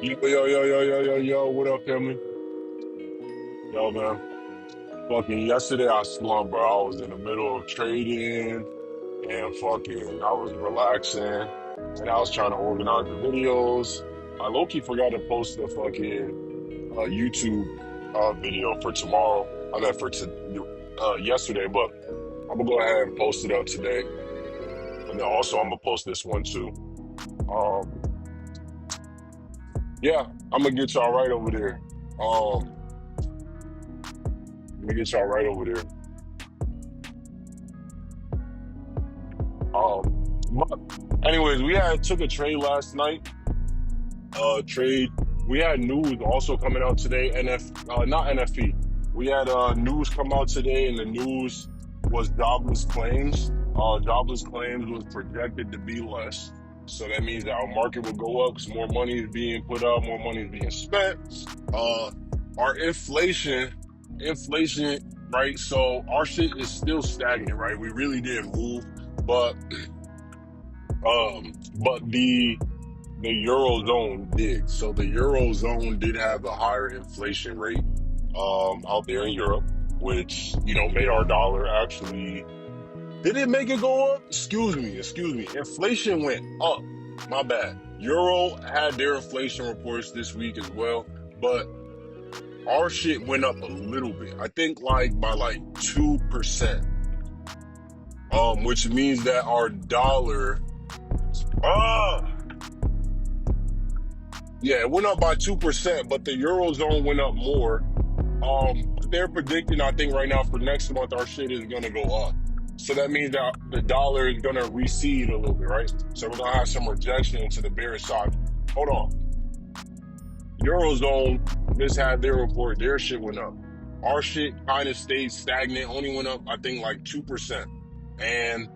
Yo, what up, family? Yo, man. Fucking yesterday I slumped, bro. I was in the middle of trading and fucking I was relaxing and I was trying to organize the videos. I low-key forgot to post the fucking YouTube video for tomorrow. I meant for yesterday, but I'm gonna go ahead and post it up today. And then also I'm gonna post this one too. Um, yeah, I'm gonna get y'all right over there. Um, Let me get y'all right over there. But anyways, we had took a trade last night. Trade. We had news also coming out today. Not NFP. We had news come out today, and the news was jobless claims. Jobless claims was projected to be less, so that means that our market will go up because more money is being put out, more money is being spent. Uh, our inflation, right? So our shit is still stagnant, right? We really didn't move, but the Eurozone did. So the Eurozone did have a higher inflation rate out there in Europe, which, made our dollar actually, did it make it go up? Excuse me. Inflation went up. My bad. Euro had their inflation reports this week as well, but our shit went up a little bit. I think by 2%. Which means that our dollar yeah, it went up by 2%, but the Eurozone went up more. They're predicting, I think right now for next month, our shit is gonna go up. So that means that the dollar is gonna recede a little bit, right? So we're gonna have some rejection into the bearish side. Hold on. Eurozone just had their report, their shit went up. Our shit kind of stayed stagnant, only went up, I think 2%. And,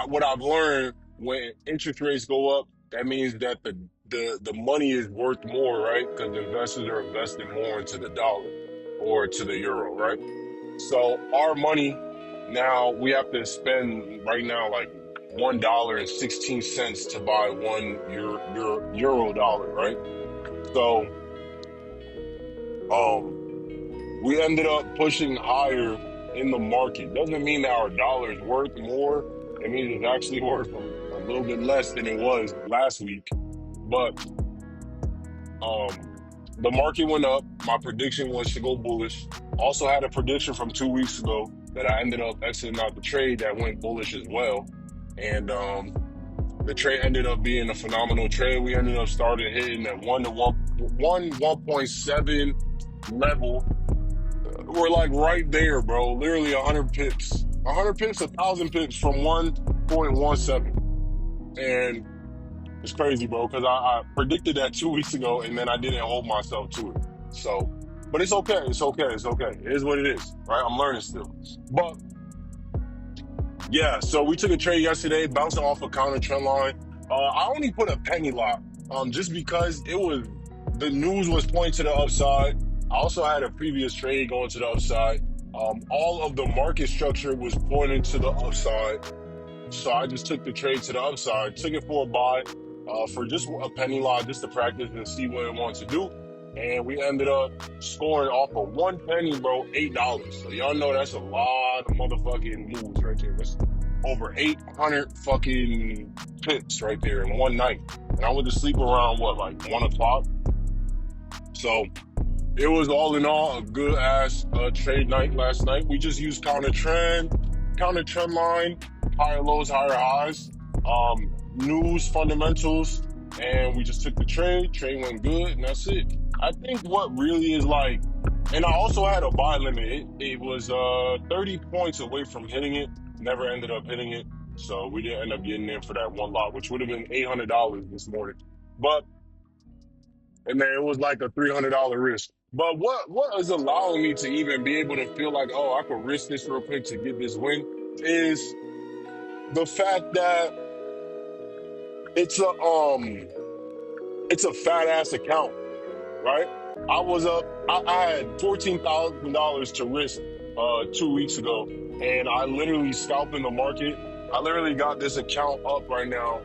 what I've learned, when interest rates go up, that means that the money is worth more, right? Because investors are investing more into the dollar or to the euro, right? So our money now, we have to spend right now $1.16 to buy one euro dollar, right? So we ended up pushing higher in the market. Doesn't mean that our dollar is worth more. It means it's actually worth a little bit less than it was last week. But the market went up. My prediction was to go bullish. Also had a prediction from 2 weeks ago that I ended up exiting out the trade that went bullish as well. And the trade ended up being a phenomenal trade. We ended up starting hitting that 1.7 level. We're right there, bro. Literally 100 pips. 100 pips, 1,000 pips from 1.17. And it's crazy, bro, because I predicted that 2 weeks ago and then I didn't hold myself to it. So, but it's okay. It's okay. It's okay. It is what it is, right? I'm learning still. But yeah, so we took a trade yesterday, bouncing off a counter trend line. I only put a penny lot, just because the news was pointing to the upside. I also had a previous trade going to the upside. All of the market structure was pointing to the upside. So I just took the trade to the upside, took it for a buy, for just a penny lot, just to practice and see what it wants to do. And we ended up scoring off of 1 penny, bro, $8. So y'all know that's a lot of motherfucking moves right there. That's over 800 fucking pips right there in one night. And I went to sleep around 1 o'clock. So it was all in all a good ass trade night last night. We just used counter trend line, higher lows, higher highs, news, fundamentals, and we just took the trade. Trade went good, and that's it. I think what really is and I also had a buy limit. It was 30 points away from hitting it. Never ended up hitting it, so we didn't end up getting in for that one lot, which would have been $800 this morning. And then it was like a $300 risk. But what is allowing me to even be able to feel like, oh, I could risk this real quick to get this win is the fact that it's a fat ass account, right? I was up. I had $14,000 to risk 2 weeks ago, and I literally scalped in the market. I literally got this account up right now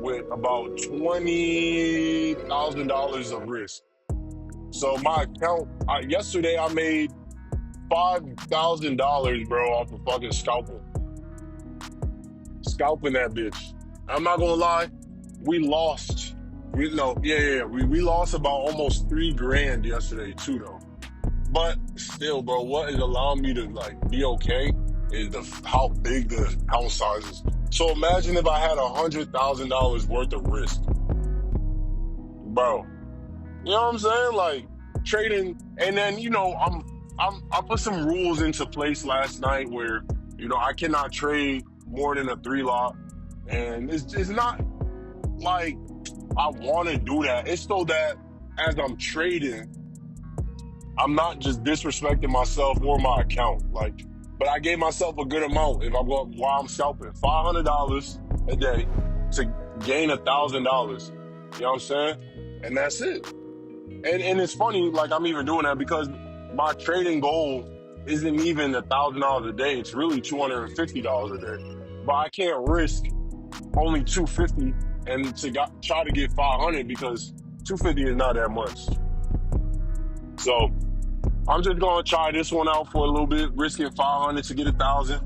with about $20,000 of risk. So my account yesterday I made $5,000, bro, off of fucking scalping that bitch. I'm not gonna lie, we lost. We lost about almost 3 grand yesterday too, though. But still, bro, what is allowing me to like be okay is how big the account size is. So imagine if I had $100,000 worth of risk, bro. You know what I'm saying? Like trading, and then I put some rules into place last night where I cannot trade more than a 3 lot, and it's not like I want to do that. It's so that as I'm trading, I'm not just disrespecting myself or my account. Like, but I gave myself a good amount if I'm going while I'm scalping $500 a day to gain $1,000. You know what I'm saying? And that's it. And it's funny, like I'm even doing that because my trading goal isn't even $1,000 a day. It's really $250 a day. But I can't risk only 250 and try to get 500 because 250 is not that much. So I'm just gonna try this one out for a little bit, risking 500 to get 1,000.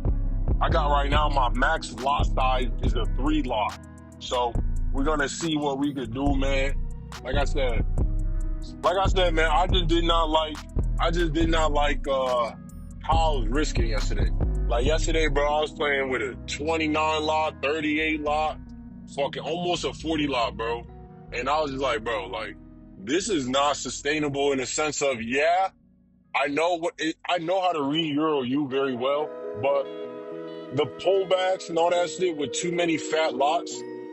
I got right now my max lot size is a 3 lot. So we're gonna see what we could do, man. Like I said, man, I just did not like how I was risking yesterday. Like yesterday, bro, I was playing with a 29 lot, 38 lot, fucking almost a 40 lot, bro. And I was just like, bro, like this is not sustainable in the sense of, yeah, I know how to read Euro U very well, but the pullbacks and all that shit with too many fat lots,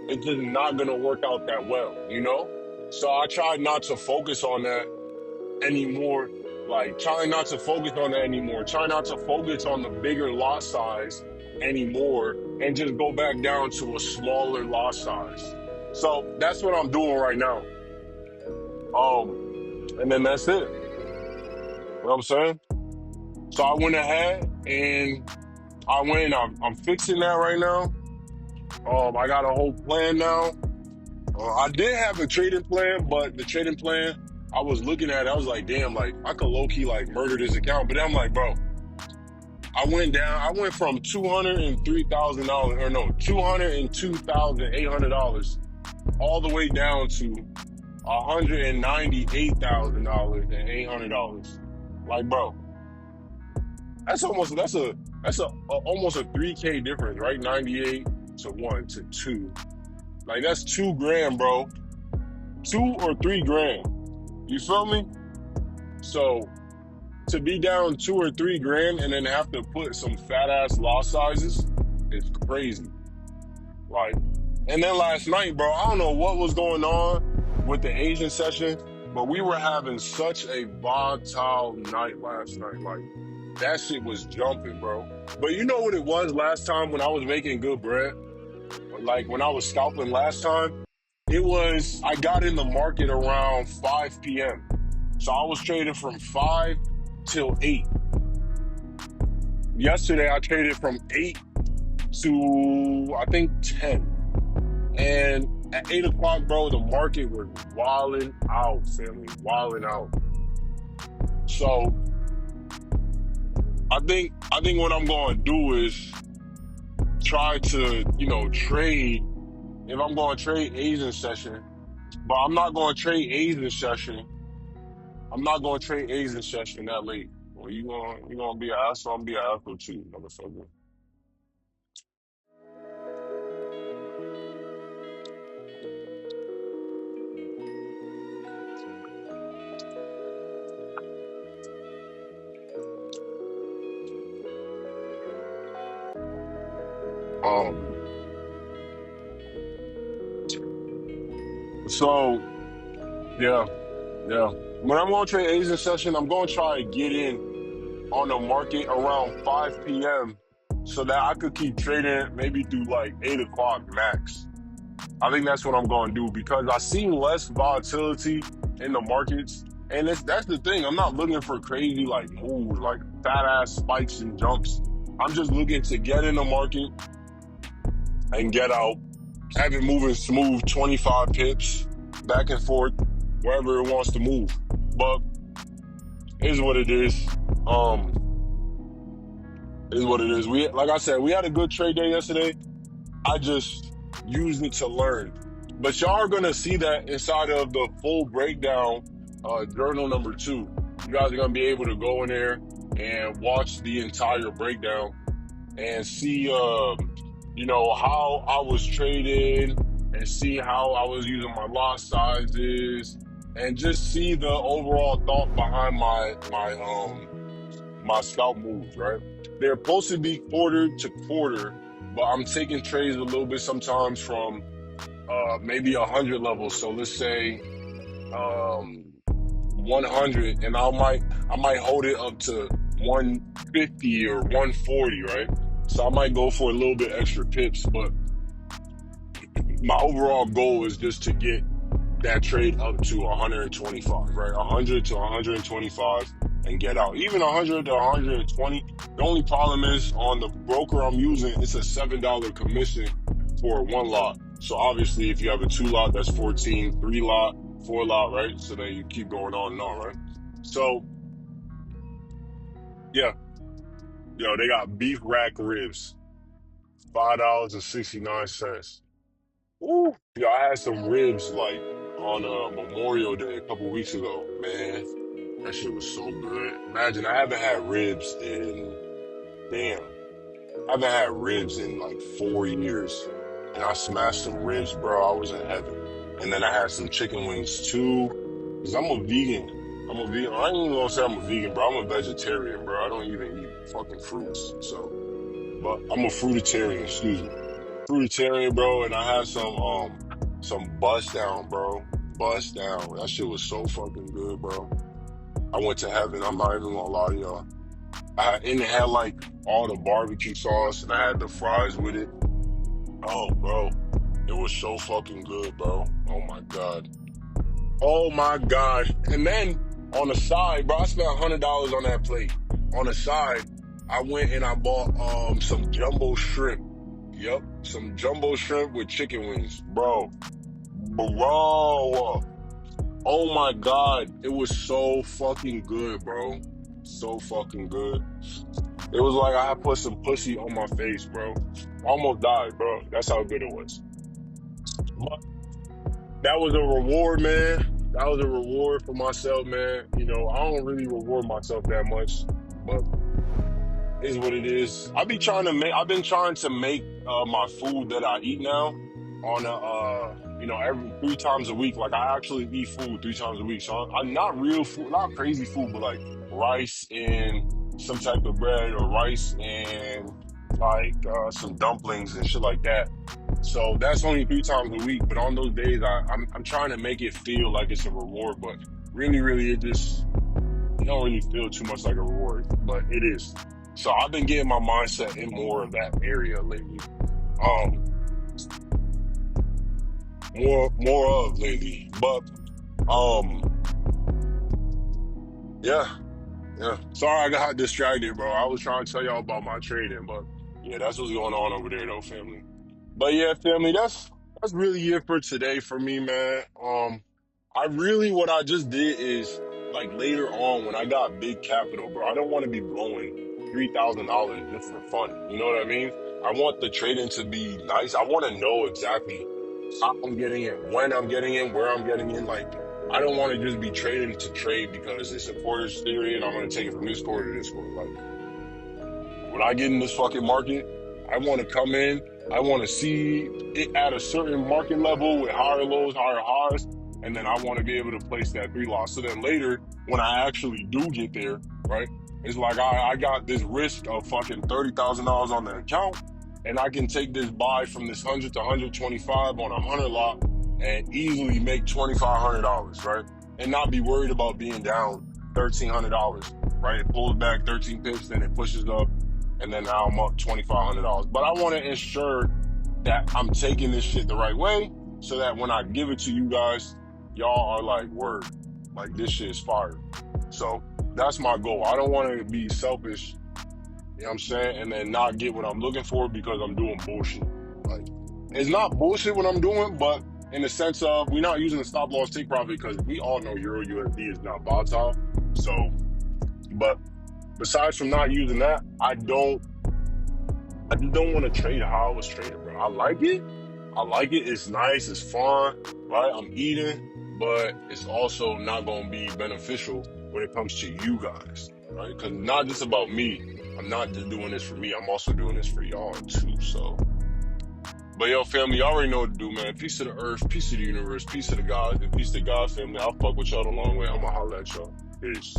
it's just not gonna work out that well, you know? So I tried not to focus on that anymore. Like trying not to focus on that anymore. Try not to focus on the bigger lot size anymore and just go back down to a smaller lot size. So that's what I'm doing right now. And then that's it. You know what I'm saying? So I went ahead and I'm fixing that right now. I got a whole plan now. I did have a trading plan, but the trading plan I was looking at, I was like, damn, like I could low key like murder this account. But I'm like, bro, I went from $203,000 or no, $202,800 all the way down to $198,800. Like, bro, that's almost a almost a 3K difference, right? 98 to 1 to 2. Like that's 2 grand, bro. 2 or 3 grand. You feel me? So to be down 2 or 3 grand and then have to put some fat ass lot sizes is crazy. Like, and then last night, bro, I don't know what was going on with the Asian session, but we were having such a volatile night last night. Like, that shit was jumping, bro. But you know what it was last time when I was making good bread? Like, when I was scalping last time, I got in the market around 5 p.m. So I was trading from 5 till 8. Yesterday, I traded from 8 to, I think, 10. And at 8 o'clock, bro, the market was wilding out, family, wilding out. So I think what I'm going to do is try to, trade. If I'm going to trade Asian session, but I'm not going to trade Asian session. I'm not going to trade Asian session that late. Well, you gonna be an asshole. I'm gonna be an asshole too, motherfucker. Um. So yeah. When I'm going to trade Asian session, I'm going to try to get in on the market around 5 p.m. so that I could keep trading maybe through like 8 o'clock max. I think that's what I'm going to do because I see less volatility in the markets. And that's the thing. I'm not looking for crazy like moves, like fat ass spikes and jumps. I'm just looking to get in the market and get out, have it moving smooth 25 pips back and forth wherever it wants to move. But it is what it is. It is what it is. We, like I said, we had a good trade day yesterday. I just used it to learn. But y'all are gonna see that inside of the full breakdown, journal number 2. You guys are gonna be able to go in there and watch the entire breakdown and see, how I was trading and see how I was using my lot sizes and just see the overall thought behind my scalp moves, right? They're supposed to be quarter to quarter, but I'm taking trades a little bit sometimes from maybe 100 levels. So let's say 100, and I might hold it up to 150 or 140, right? So I might go for a little bit extra pips, but my overall goal is just to get that trade up to 125, right? 100 to 125 and get out. Even 100 to 120. The only problem is on the broker I'm using, it's a $7 commission for one lot. So obviously, if you have a 2 lot, that's 14, 3 lot, 4 lot, right? So then you keep going on and on, right? So yeah, they got beef rack ribs, $5.69. Ooh, I had some ribs like on Memorial Day a couple weeks ago. Man, that shit was so good. Imagine I haven't had ribs in damn, I haven't had ribs in like 4 years, and I smashed some ribs, bro. I was in heaven. And then I had some chicken wings too, cause I'm a vegan. I'm a vegan. I ain't even gonna say I'm a vegan, bro. I'm a vegetarian, bro. I don't even eat fucking fruits. So, but I'm a fruitarian. Excuse me. Fruitarian, bro, and I had some bust down, bro. Bust down. That shit was so fucking good, bro. I went to heaven. I'm not even gonna lie to y'all. And it had like all the barbecue sauce, and I had the fries with it. Oh, bro, it was so fucking good, bro. Oh my god. Oh my god. And then on the side, bro, I spent $100 on that plate. On the side, I went and I bought some jumbo shrimp. Yep, some jumbo shrimp with chicken wings, bro. Bro, oh my god, it was so fucking good, bro. So fucking good. It was like I had put some pussy on my face, bro. I almost died, bro. That's how good it was. But that was a reward, man. That was a reward for myself, man. I don't really reward myself that much, but is what it is. I've been trying to make my food that I eat now on every 3 times a week. Like I actually eat food 3 times a week. So I'm not real food, not crazy food, but like rice and some type of bread or rice and like some dumplings and shit like that. So that's only 3 times a week. But on those days, I'm trying to make it feel like it's a reward, but really it don't really feel too much like a reward, but it is. So I've been getting my mindset in more of that area lately. Um, more of lately. But yeah. Sorry I got distracted, bro. I was trying to tell y'all about my trading, but yeah, that's what's going on over there though, family. But yeah, family, that's really it for today for me, man. What I just did is like later on when I got big capital, bro, I don't want to be blowing $3,000 just for fun. You know what I mean? I want the trading to be nice. I want to know exactly how I'm getting in, when I'm getting in, where I'm getting in. Like, I don't want to just be trading to trade because it's a quarters theory and I'm going to take it from this quarter to this quarter. Like, when I get in this fucking market, I want to come in. I want to see it at a certain market level with higher lows, higher highs, and then I want to be able to place that 3 lot. So then later, when I actually do get there, right, it's like I got this risk of fucking $30,000 on the account, and I can take this buy from this 100 to 125 on a 100 lot and easily make $2,500, right, and not be worried about being down $1,300, right? It pulls back 13 pips, then it pushes up, and then now I'm up $2,500. But I want to ensure that I'm taking this shit the right way so that when I give it to you guys, y'all are like, word, like this shit is fire. So that's my goal. I don't want to be selfish, you know what I'm saying, and then not get what I'm looking for because I'm doing bullshit. Like, it's not bullshit what I'm doing, but in the sense of we're not using the stop loss take profit because we all know Euro USD is not volatile. So, but besides from not using that, I just don't want to trade how I was trading, bro. I like it. I like it. It's nice. It's fun, right? I'm eating, but it's also not going to be beneficial when it comes to you guys, right? Because not just about me. I'm not just doing this for me. I'm also doing this for y'all too. So, but yo, family, y'all already know what to do, man. Peace to the earth, peace to the universe, peace to the gods, and peace to God, family. I'll fuck with y'all the long way. I'm gonna holler at y'all. Peace.